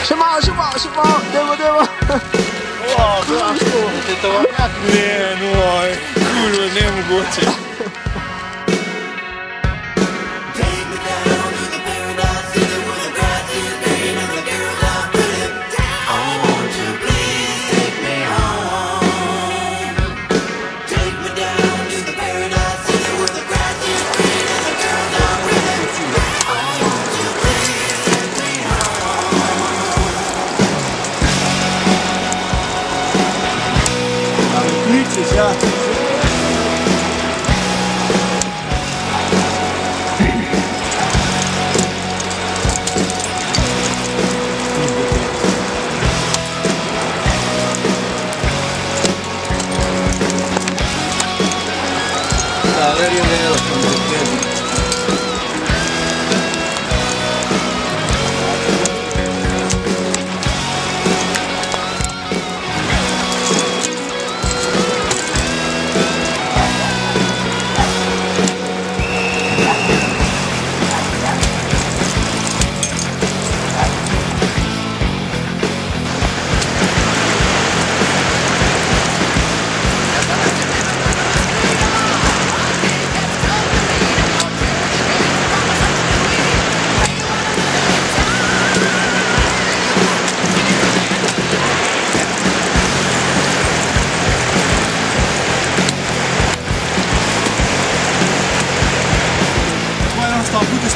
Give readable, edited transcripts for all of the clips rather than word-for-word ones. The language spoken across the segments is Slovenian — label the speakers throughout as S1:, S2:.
S1: Siema, dyma.
S2: O, Blaszku, ty to ładniak?
S3: Nie, no, kurwa, niemogoče.
S2: Ja. Valerio Nela, como você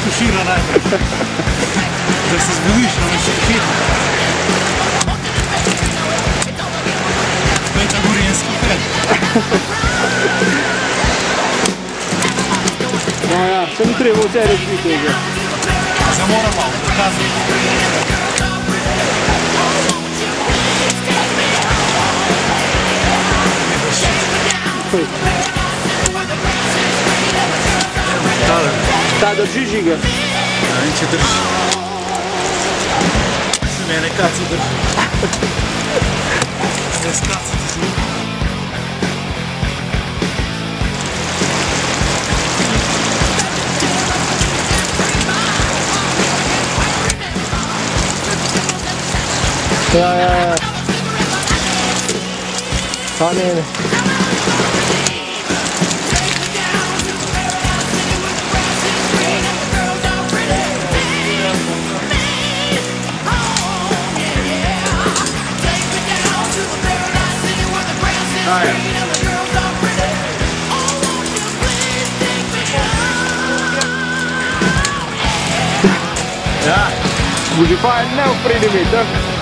S2: Tušira najbolj. Da se zbudiš na širkit. Veča gorijenski pred.
S1: No ja, sam treba u seriju kvitega.
S2: Zamoram malo, dokazam.
S1: Da, drži ga.
S2: Neće drži. Mene kaca drži. Ne skacati zvuk.
S1: Ja. Pa ne.
S2: Ja.
S1: Moet je vaak nou vrede mee, toch?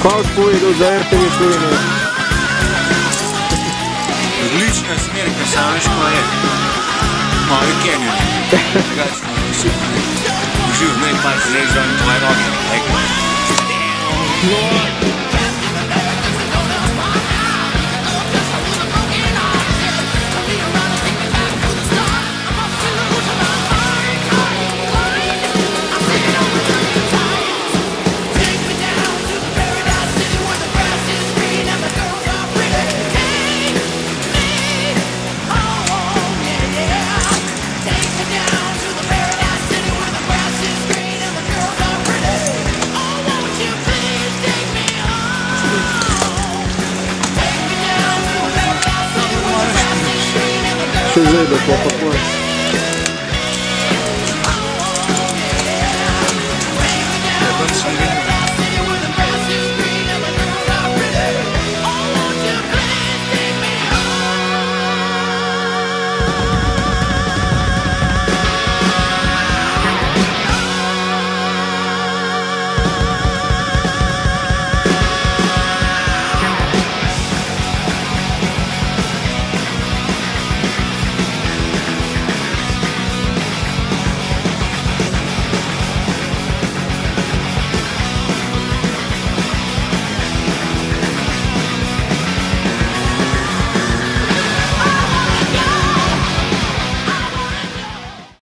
S1: Kako povedal za RTV Slovenije?
S2: Odlična smerka, samo veš ko je. Mali canyon. Uživ, ne, pa se režem tvoje noge.
S1: Что за это, папа?